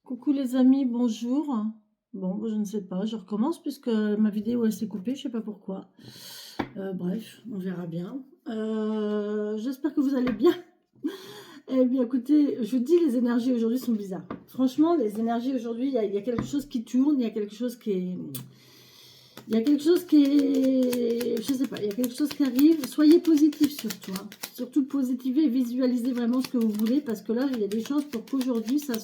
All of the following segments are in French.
Coucou les amis, bonjour. Bon, je ne sais pas, je recommence puisque ma vidéo elle s'est coupée, je sais pas pourquoi. Bref, on verra bien. J'espère que vous allez bien. Eh bien, écoutez, je vous dis, les énergies aujourd'hui sont bizarres. Franchement, les énergies aujourd'hui, il y a quelque chose qui tourne, il y a quelque chose qui est... Il y a quelque chose qui est... Je sais pas, il y a quelque chose qui arrive. Soyez positifs surtout. Hein. Surtout positivez et visualisez vraiment ce que vous voulez parce que là, il y a des chances pour qu'aujourd'hui, ça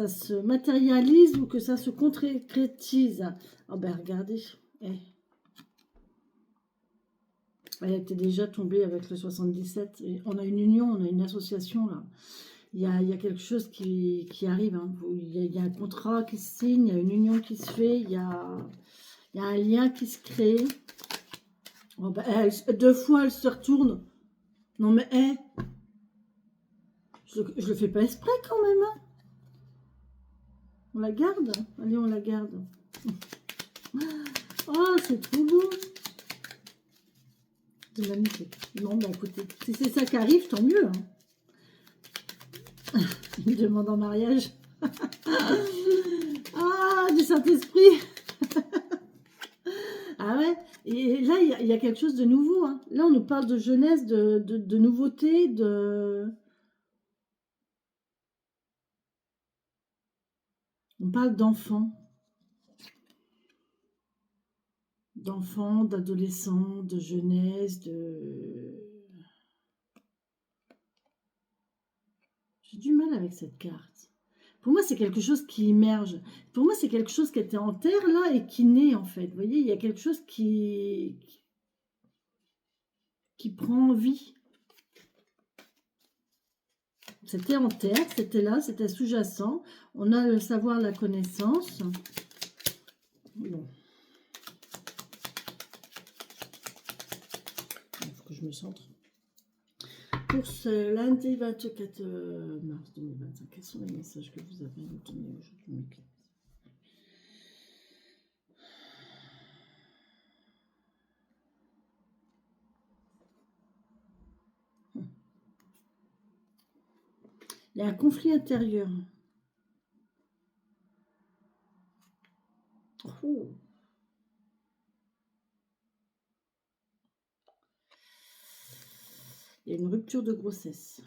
se matérialise ou que ça se concrétise. Oh ben regardez, eh, elle était déjà tombée avec le 77. Et on a une union, on a une association là. Il y a quelque chose qui arrive. Hein. Il y a un contrat qui se signe, il y a une union qui se fait, il y a un lien qui se crée. Oh ben, deux fois, elle se retourne. Non mais, je le fais pas exprès quand même. Hein. On la garde. Allez, on la garde. Oh, c'est trop beau. C'est magnifique. Bon, bah écoutez, si c'est ça qui arrive, tant mieux. Hein. Il me demande en mariage. Ah, du Saint-Esprit. Ah ouais. Et là, il y a quelque chose de nouveau. Hein. Là, on nous parle de jeunesse, de nouveauté, on parle d'enfants. D'enfants, d'adolescents, de jeunesse, J'ai du mal avec cette carte. Pour moi, c'est quelque chose qui émerge. Pour moi, c'est quelque chose qui était en terre, là, et qui naît, en fait. Vous voyez, il y a quelque chose qui prend vie. C'était en terre, c'était là, c'était sous-jacent. On a le savoir, la connaissance. Bon. Il faut que je me centre. Pour ce lundi 24 mars 2025, quels sont les messages que vous avez retenus aujourd'hui? Il y a un conflit intérieur. Oh. Il y a une rupture de grossesse.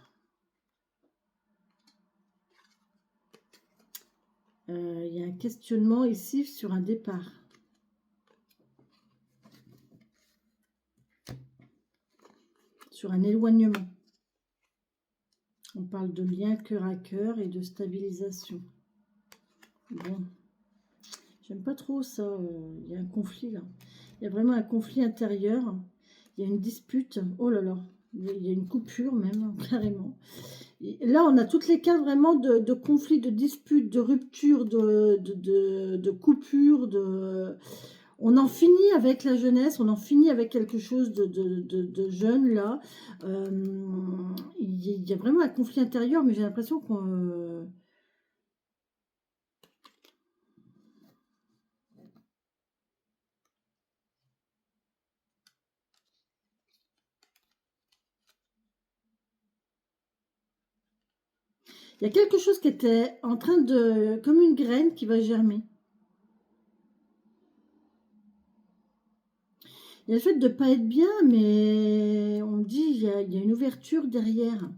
Il y a un questionnement ici sur un départ. Sur un éloignement. On parle de lien cœur à cœur et de stabilisation. Bon. J'aime pas trop ça. Il y a un conflit là. Il y a vraiment un conflit intérieur. Il y a une dispute. Oh là là. Il y a une coupure même, carrément. Et là, on a toutes les cartes vraiment de conflit, de dispute, de rupture, de coupure. On en finit avec la jeunesse, on en finit avec quelque chose de jeune là. Il y a vraiment un conflit intérieur, mais j'ai l'impression qu'on... Il y a quelque chose qui était en train de... comme une graine qui va germer. Il y a le fait de ne pas être bien, mais on me dit il y a une ouverture derrière.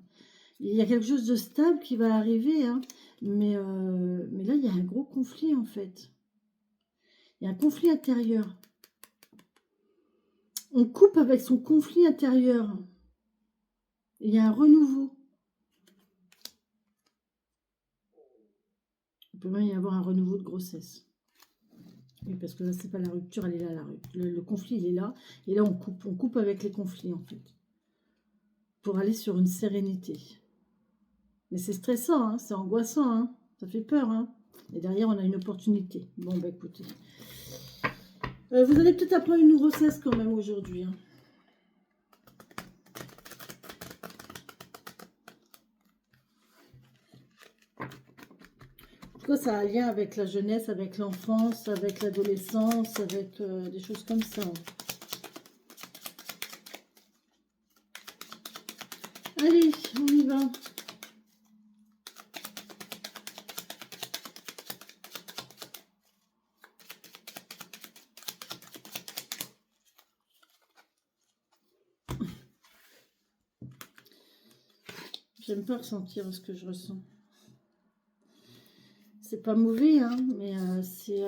Il y a quelque chose de stable qui va arriver, hein. Mais là, il y a un gros conflit en fait. Il y a un conflit intérieur. On coupe avec son conflit intérieur. Il y a un renouveau. Il peut même y avoir un renouveau de grossesse. Oui, parce que là, c'est pas la rupture, elle est là, le conflit, il est là. Et là, on coupe avec les conflits, en fait. Pour aller sur une sérénité. Mais c'est stressant, hein, c'est angoissant, hein, ça fait peur. Hein. Et derrière, on a une opportunité. Bon, bah écoutez. Vous allez peut-être apprendre une grossesse quand même aujourd'hui. Hein. En tout cas, ça a un lien avec la jeunesse, avec l'enfance, avec l'adolescence, avec des choses comme ça. Allez, on y va. J'aime pas ressentir ce que je ressens. C'est pas mauvais, hein, mais c'est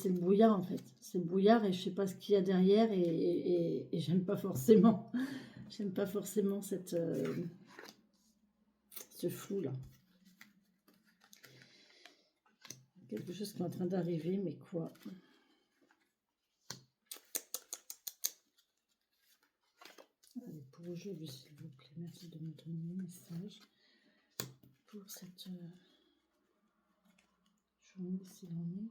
le brouillard en fait. C'est le brouillard et je sais pas ce qu'il y a derrière et j'aime pas forcément. J'aime pas forcément ce flou là. Quelque chose qui est en train d'arriver, mais quoi? Allez, pour aujourd'hui, s'il vous plaît, merci de me donner un message pour cette journée, s'il en est.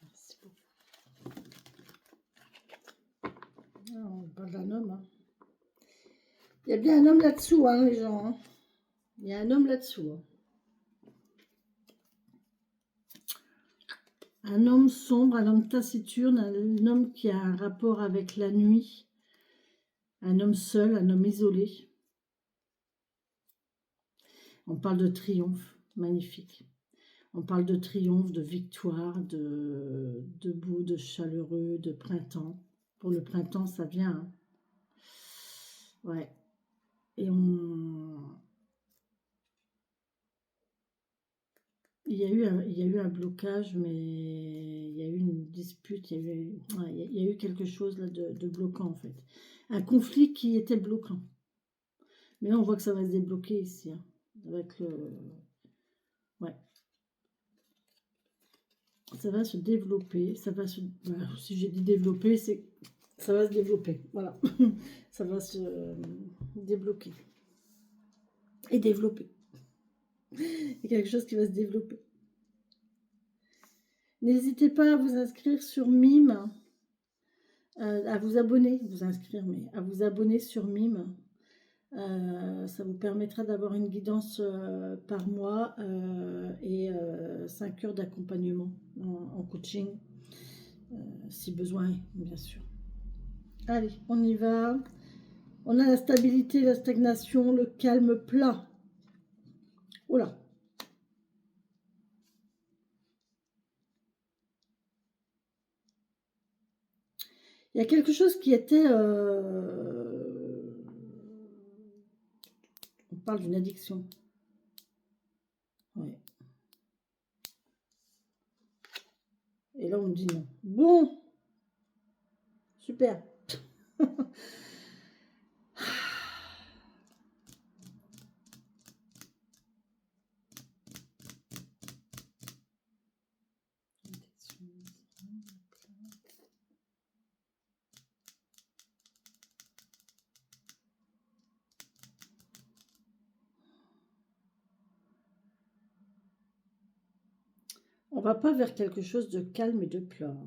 Merci beaucoup. Ah, on parle d'un homme. Hein. Il y a bien un homme là-dessous, hein, les gens. Hein. Il y a un homme là-dessous. Hein. Un homme sombre, un homme taciturne, un homme qui a un rapport avec la nuit, un homme seul, un homme isolé. On parle de triomphe, magnifique. On parle de triomphe, de victoire, de beau, de chaleureux, de printemps. Pour le printemps, ça vient. Hein. Ouais. Et il y a eu un blocage, mais il y a eu une dispute, il y a eu quelque chose là de bloquant en fait. Un conflit qui était bloquant. Mais là, on voit que ça va se débloquer ici. Hein, avec le... Ouais. Ça va se développer. Ça va se... Voilà, si j'ai dit développer, c'est... Ça va se développer. Voilà. Ça va se débloquer. Et développer. Il y a quelque chose qui va se développer. N'hésitez pas à vous inscrire sur Mime. À vous abonner. Vous inscrire, mais à vous abonner sur Mime. Ça vous permettra d'avoir une guidance par mois et 5 heures d'accompagnement en coaching, si besoin, bien sûr. Allez, on y va. On a la stabilité, la stagnation, le calme plat. Oh là. Il y a quelque chose qui était... On parle d'une addiction. Ouais. Et là, on me dit non. Bon. Super. On va pas vers quelque chose de calme et de plat.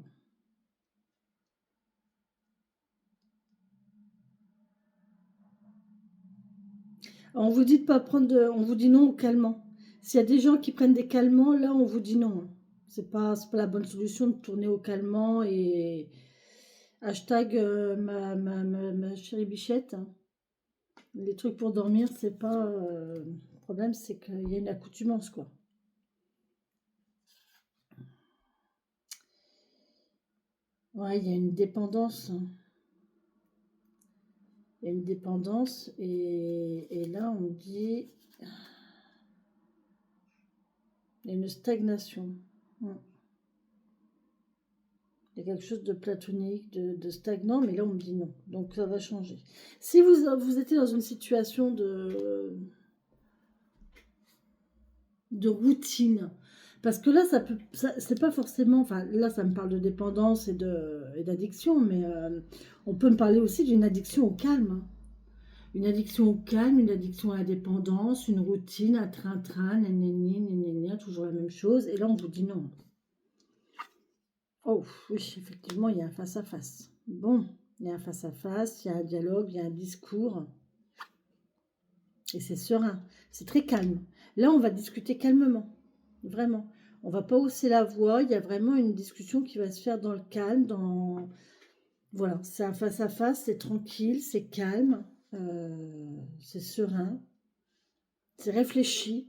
On vous dit de pas prendre on vous dit non au calmant. S'il y a des gens qui prennent des calmants, là on vous dit non. C'est pas la bonne solution de tourner au calmant et hashtag ma chérie bichette. Hein. Les trucs pour dormir, c'est pas le problème, c'est qu'il y a une accoutumance quoi. Ouais, il y a une dépendance. Hein. Il y a une dépendance et là on dit il y a une stagnation. Il y a quelque chose de platonique, de stagnant, mais là on me dit non. Donc ça va changer. Si vous étiez dans une situation de routine, parce que là c'est pas forcément, enfin là ça me parle de dépendance et d'addiction, mais on peut me parler aussi d'une addiction au calme. Hein. Une addiction au calme, une addiction à la dépendance, une routine, un train-train, toujours la même chose. Et là, on vous dit non. Oh, oui, effectivement, il y a un face-à-face. Bon, il y a un face-à-face, il y a un dialogue, il y a un discours. Et c'est serein, c'est très calme. Là, on va discuter calmement, vraiment. On va pas hausser la voix, il y a vraiment une discussion qui va se faire dans le calme, Voilà, c'est un face-à-face, c'est tranquille, c'est calme, c'est serein, c'est réfléchi.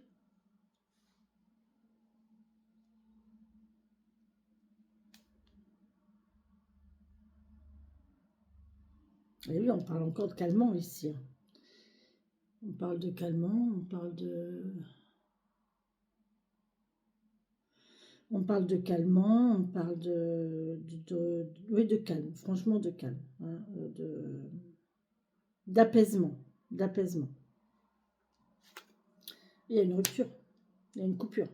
Et oui, on parle encore de calmant ici, hein. On parle de calmant, on parle de... On parle de calmant, on parle oui, de calme, franchement de calme, hein, d'apaisement, d'apaisement. Il y a une rupture, il y a une coupure.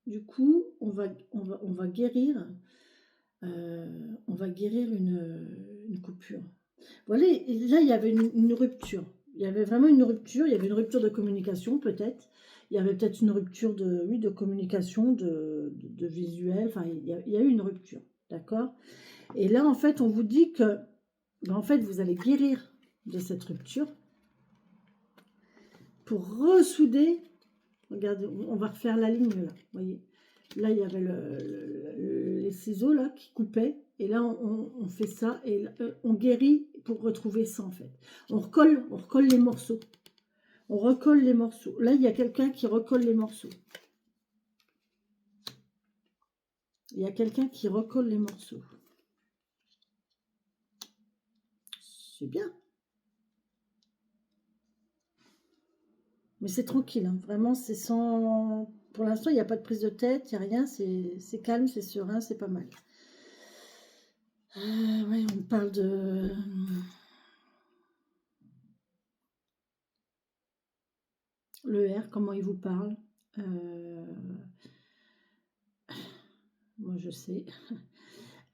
Du coup, on va guérir, on va guérir une coupure. Voilà, et là, il y avait une rupture. Il y avait vraiment une rupture. Il y avait une rupture de communication, peut-être. Il y avait peut-être une rupture de, oui, de communication, de visuel. Enfin, il y a eu une rupture. D'accord? Et là, en fait, on vous dit que, ben, en fait, vous allez guérir de cette rupture pour ressouder. Regardez, on va refaire la ligne là. Voyez? Là, il y avait les ciseaux là qui coupaient. Et là, on fait ça et on guérit pour retrouver ça en fait. On recolle les morceaux. On recolle les morceaux. Là, il y a quelqu'un qui recolle les morceaux. Il y a quelqu'un qui recolle les morceaux. C'est bien. Mais c'est tranquille, hein. Vraiment, c'est sans... Pour l'instant, il n'y a pas de prise de tête, il n'y a rien. C'est calme, c'est serein, c'est pas mal. Ouais, on parle de... Le R, comment il vous parle. Moi, je sais.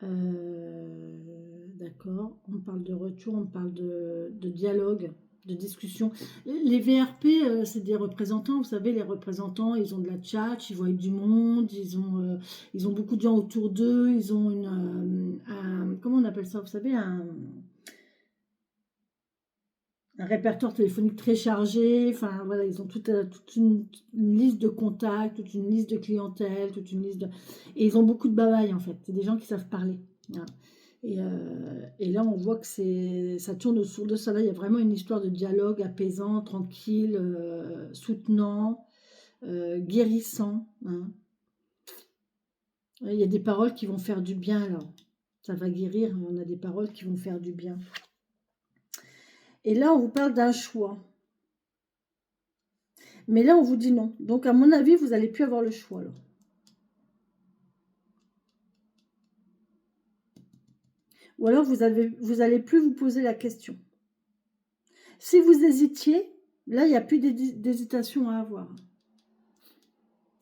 D'accord. On parle de retour, on parle de dialogue, de discussion. Les VRP, c'est des représentants. Vous savez, les représentants, ils ont de la chat, ils voient du monde, ils ont beaucoup de gens autour d'eux, ils ont comment on appelle ça? Vous savez, un répertoire téléphonique très chargé. Enfin, voilà, ils ont toute une liste de contacts, toute une liste de clientèle, toute une liste de... Et ils ont beaucoup de babaye, en fait. C'est des gens qui savent parler. Voilà. Et là, on voit que ça tourne autour de ça. Là, il y a vraiment une histoire de dialogue apaisant, tranquille, soutenant, guérissant, hein. Il y a des paroles qui vont faire du bien, là. Ça va guérir, mais on a des paroles qui vont faire du bien. Et là, on vous parle d'un choix. Mais là, on vous dit non. Donc, à mon avis, vous n'allez plus avoir le choix, là. Ou alors, vous allez plus vous poser la question. Si vous hésitiez, là, il n'y a plus d'hésitation à avoir.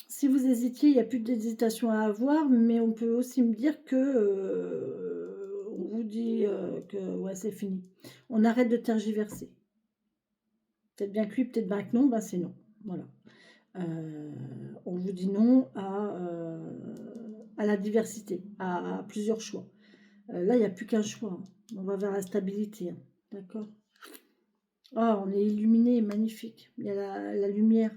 Si vous hésitiez, il n'y a plus d'hésitation à avoir, mais on peut aussi me dire que on vous dit que ouais, c'est fini. On arrête de tergiverser. Peut-être bien que oui, peut-être bien que non, ben c'est non. Voilà. On vous dit non à la diversité, à plusieurs choix. Là, il n'y a plus qu'un choix, hein. On va vers la stabilité, hein. D'accord? Ah, on est illuminé, magnifique. Il y a la lumière.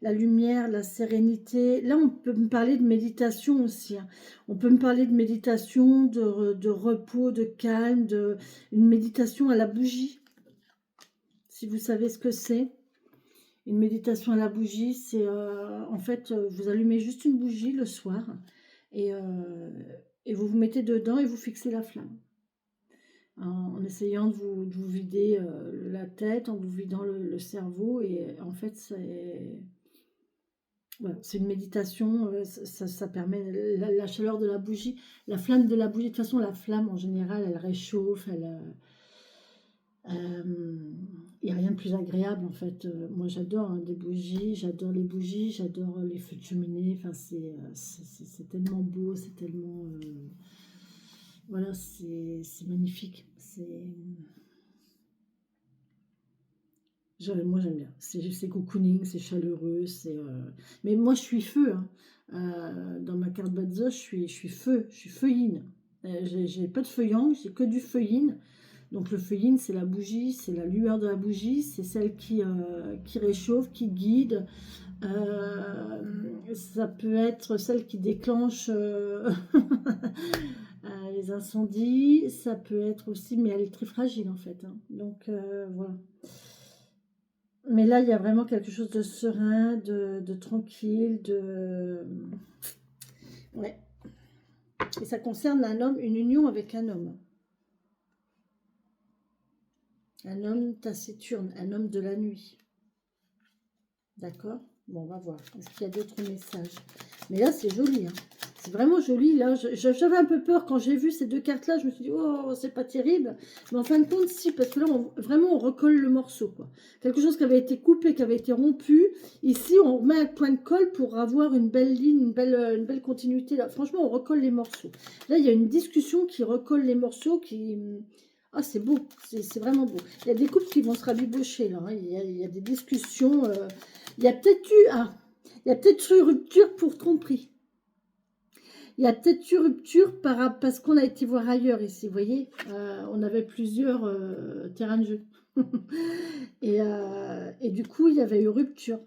La lumière, la sérénité. Là, on peut me parler de méditation aussi, hein. On peut me parler de méditation, de repos, de calme, une méditation à la bougie. Si vous savez ce que c'est. Une méditation à la bougie, c'est en fait, vous allumez juste une bougie le soir et, euh, et vous vous mettez dedans et vous fixez la flamme. En essayant de vous vider la tête, en vous vidant le cerveau. Et en fait, voilà, c'est une méditation, ça permet la chaleur de la bougie, la flamme de la bougie. De toute façon, la flamme, en général, elle réchauffe, il n'y a rien de plus agréable, en fait. Moi, j'adore, hein, des bougies, j'adore les bougies, j'adore les feux de cheminée. Enfin, c'est tellement beau, c'est tellement... voilà, c'est magnifique. Moi, j'aime bien. C'est cocooning, c'est chaleureux. Mais moi, je suis feu, hein. Dans ma carte Bazos, je suis feu. Je suis feu yin. J'ai pas de feu yang, j'ai que du feu yin. Donc, le feu yin, c'est la bougie, c'est la lueur de la bougie. C'est celle qui réchauffe, qui guide. Ça peut être celle qui déclenche les incendies. Ça peut être aussi, mais elle est très fragile, en fait, hein. Donc, voilà. Mais là, il y a vraiment quelque chose de serein, de tranquille, Ouais. Et ça concerne un homme, une union avec un homme. Un homme taciturne, un homme de la nuit. D'accord? Bon, on va voir. Est-ce qu'il y a d'autres messages? Mais là, c'est joli. Hein. C'est vraiment joli. Là, j'avais un peu peur quand j'ai vu ces deux cartes-là. Je me suis dit, oh, c'est pas terrible. Mais en fin de compte, si, parce que là, vraiment, on recolle le morceau. Quoi. Quelque chose qui avait été coupé, qui avait été rompu. Ici, on remet un point de colle pour avoir une belle ligne, une belle continuité. Là. Franchement, on recolle les morceaux. Là, il y a une discussion qui recolle les morceaux, qui... Ah, c'est beau, c'est vraiment beau. Il y a des couples qui vont se rabibocher, là. Hein. Il y a des discussions. Il y a peut-être eu, il y a peut-être eu rupture pour tromperie. Il y a peut-être eu rupture parce qu'on a été voir ailleurs ici, vous voyez. On avait plusieurs terrains de jeu. et du coup, il y avait eu rupture.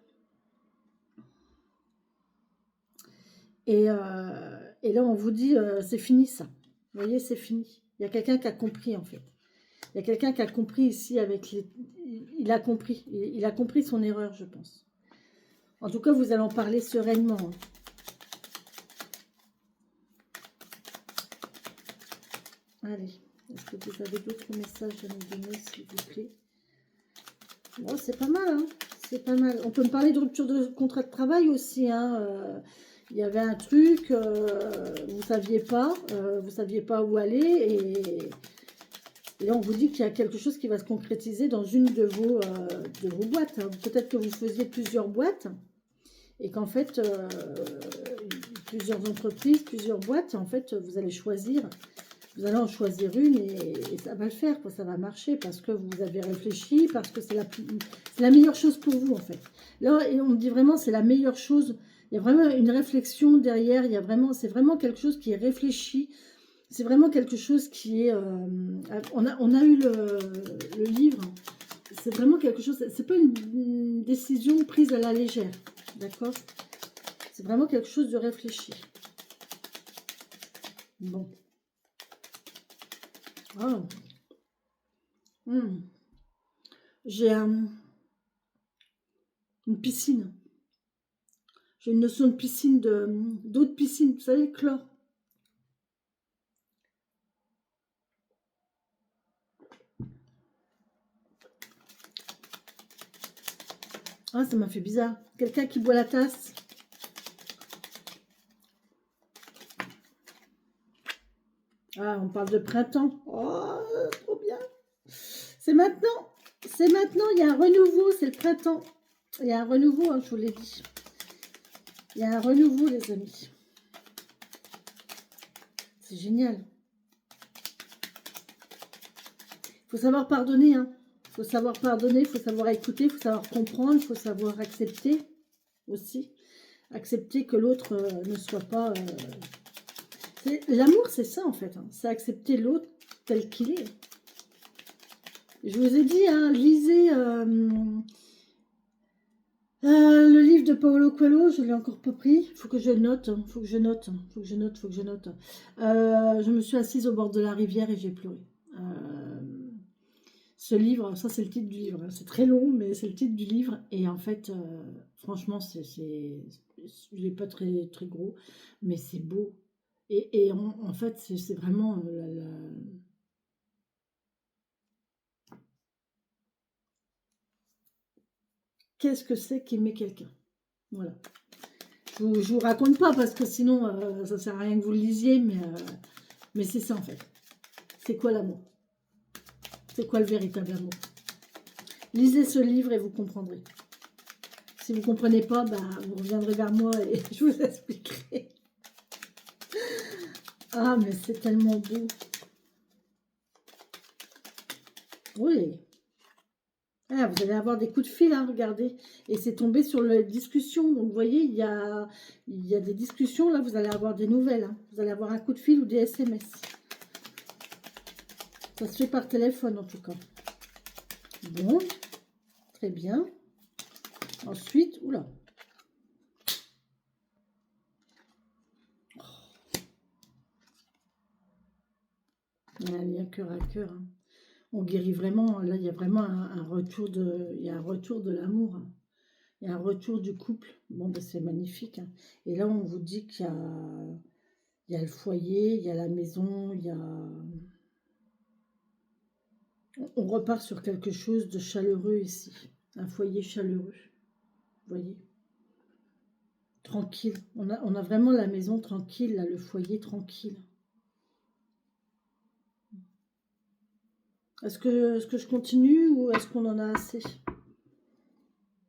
Et là, on vous dit, c'est fini ça. Vous voyez, c'est fini. Il y a quelqu'un qui a compris, en fait. Il y a quelqu'un qui a compris ici avec les... Il a compris. Il a compris son erreur, je pense. En tout cas, vous allez en parler sereinement. Hein. Allez, est-ce que vous avez d'autres messages à nous donner, s'il vous plaît? Bon, c'est pas mal, hein. C'est pas mal. On peut me parler de rupture de contrat de travail aussi, hein. Il y avait un truc, vous saviez pas où aller, et là on vous dit qu'il y a quelque chose qui va se concrétiser dans une de vos boîtes. Hein. Peut-être que vous faisiez plusieurs boîtes, et qu'en fait, plusieurs entreprises, plusieurs boîtes, et en fait, vous allez choisir... Vous allez en choisir une et ça va le faire, quoi, ça va marcher parce que vous avez réfléchi, parce que c'est la meilleure chose pour vous en fait. Là, on me dit vraiment c'est la meilleure chose. Il y a vraiment une réflexion derrière. C'est vraiment quelque chose qui est réfléchi. C'est vraiment quelque chose qui est. On a eu le livre. C'est vraiment quelque chose. C'est pas une décision prise à la légère, d'accord? C'est vraiment quelque chose de réfléchi. Bon. Oh. J'ai une piscine. J'ai une notion de piscine, d'eau de piscine, vous savez, chlore. Ah, ça m'a fait bizarre. Quelqu'un qui boit la tasse. Ah, on parle de printemps. Oh, trop bien. C'est maintenant. C'est maintenant. Il y a un renouveau. C'est le printemps. Il y a un renouveau, hein, je vous l'ai dit. Il y a un renouveau, les amis. C'est génial. Il faut savoir pardonner. Hein. Il faut savoir pardonner. Il faut savoir écouter. Il faut savoir comprendre. Il faut savoir accepter aussi. Accepter que l'autre ne soit pas... L'amour, c'est ça, en fait. Hein. C'est accepter l'autre tel qu'il est. Je vous ai dit, hein, lisez le livre de Paulo Coelho. Je ne l'ai encore pas pris. Il faut que je note. Faut que je note. Faut que je note. Faut que je note. Je me suis assise au bord de la rivière et j'ai pleuré. Ce livre, ça c'est le titre du livre. C'est très long, mais c'est le titre du livre. Et en fait, franchement, il n'est pas très, très gros, mais c'est beau. Et en fait, c'est vraiment qu'est-ce que c'est qu'aimer quelqu'un? Voilà. Je vous raconte pas parce que sinon, ça sert à rien que vous le lisiez, mais c'est ça en fait. C'est quoi l'amour? C'est quoi le véritable amour? Lisez ce livre et vous comprendrez. Si vous ne comprenez pas, bah, vous reviendrez vers moi et je vous expliquerai. Ah, mais c'est tellement beau. Oui. Ah, vous allez avoir des coups de fil, hein, regardez. Et c'est tombé sur la discussion. Donc, vous voyez, il y a des discussions. Là, vous allez avoir des nouvelles. Hein. Vous allez avoir un coup de fil ou des SMS. Ça se fait par téléphone, en tout cas. Bon. Très bien. Ensuite, oula. Il y a un lien cœur à cœur. Hein. On guérit vraiment. Là, il y a vraiment un retour de l'amour. Hein. Il y a un retour du couple. Bon, ben, c'est magnifique. Hein. Et là, on vous dit qu'il y a Il y a le foyer, il y a la maison, il y a... On repart sur quelque chose de chaleureux ici. Un foyer chaleureux, vous voyez. Tranquille. On a vraiment la maison tranquille, là, le foyer tranquille. Est-ce que je continue ou est-ce qu'on en a assez?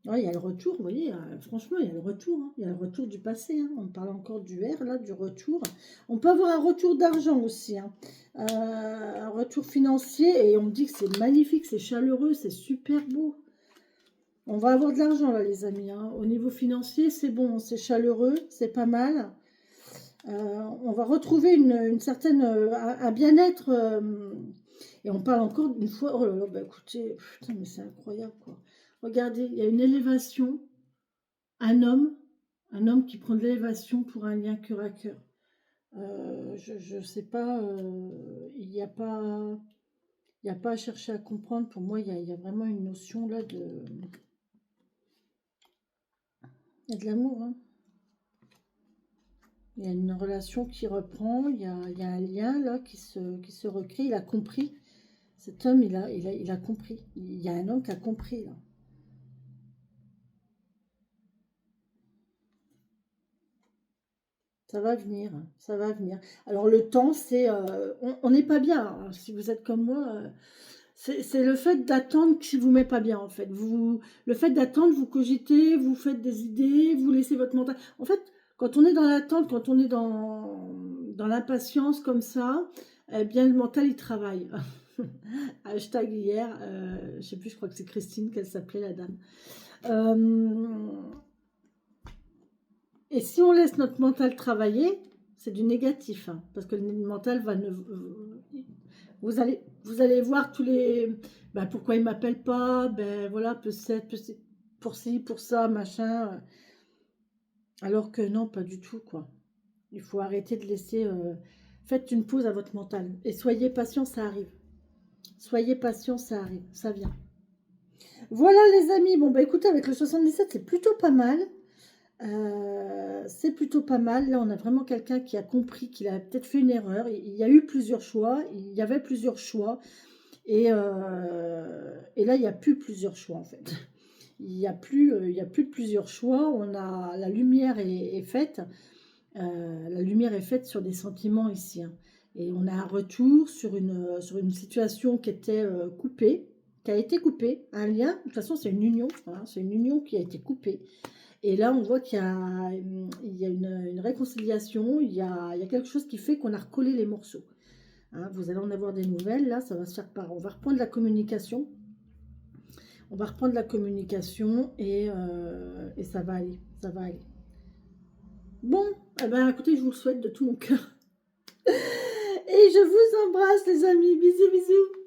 Ouais, il y a le retour, vous voyez, franchement, il y a le retour. Hein. Il y a le retour du passé. Hein. On parle encore du R, là, du retour. On peut avoir un retour d'argent aussi. Hein. Un retour financier. Et on me dit que c'est magnifique, c'est chaleureux, c'est super beau. On va avoir de l'argent, là, les amis. Hein. Au niveau financier, c'est bon, c'est chaleureux, c'est pas mal. On va retrouver une certaine... un bien-être... et on parle encore d'une fois... Oh là là, bah écoutez, putain, mais c'est incroyable, quoi. Regardez, il y a une élévation, un homme qui prend de l'élévation pour un lien cœur à cœur. Je ne sais pas, il n'y a pas à chercher à comprendre. Pour moi, il y a vraiment une notion là de... Il y a de l'amour. Hein. Il y a une relation qui reprend, il y a un lien là qui se recrée. Il a compris. Cet homme, il a compris. Il y a un homme qui a compris là. Ça va venir, ça va venir. Alors le temps, c'est... on n'est pas bien, hein. Si vous êtes comme moi, c'est le fait d'attendre qui vous met pas bien, en fait. Le fait d'attendre, vous cogitez, vous faites des idées, vous laissez votre mental... En fait, quand on est dans l'attente, quand on est dans l'impatience comme ça, eh bien le mental, il travaille. Hashtag hier, je sais plus, je crois que c'est Christine qu'elle s'appelait, la dame. Et si on laisse notre mental travailler, c'est du négatif, hein, parce que le mental va... Vous allez voir tous les... Ben, pourquoi il ne m'appelle pas? Ben voilà, peut-être pour ci, pour ça, machin. Alors que non, pas du tout, quoi. Il faut arrêter de laisser... Faites une pause à votre mental. Et soyez patient, ça arrive. Soyez patient, ça arrive. Ça vient. Voilà les amis. Bon, bah écoutez, avec le 77, c'est plutôt pas mal. C'est plutôt pas mal. Là, on a vraiment quelqu'un qui a compris qu'il a peut-être fait une erreur. Il y a eu plusieurs choix. Il y avait plusieurs choix. Et là, il n'y a plus plusieurs choix, en fait. Il y a plus plusieurs choix. La lumière est faite. La lumière est faite sur des sentiments ici. Hein. Et on a un retour sur une situation qui était coupée, qui a été coupée. Un lien, de toute façon, c'est une union. Hein, c'est une union qui a été coupée. Et là, on voit qu'il y a, une réconciliation, il y a quelque chose qui fait qu'on a recollé les morceaux. Hein, vous allez en avoir des nouvelles, là, ça va se faire par... On va reprendre la communication. On va reprendre la communication et ça va aller, ça va aller. Bon, eh ben, écoutez, je vous le souhaite de tout mon cœur. Et je vous embrasse, les amis. Bisous, bisous.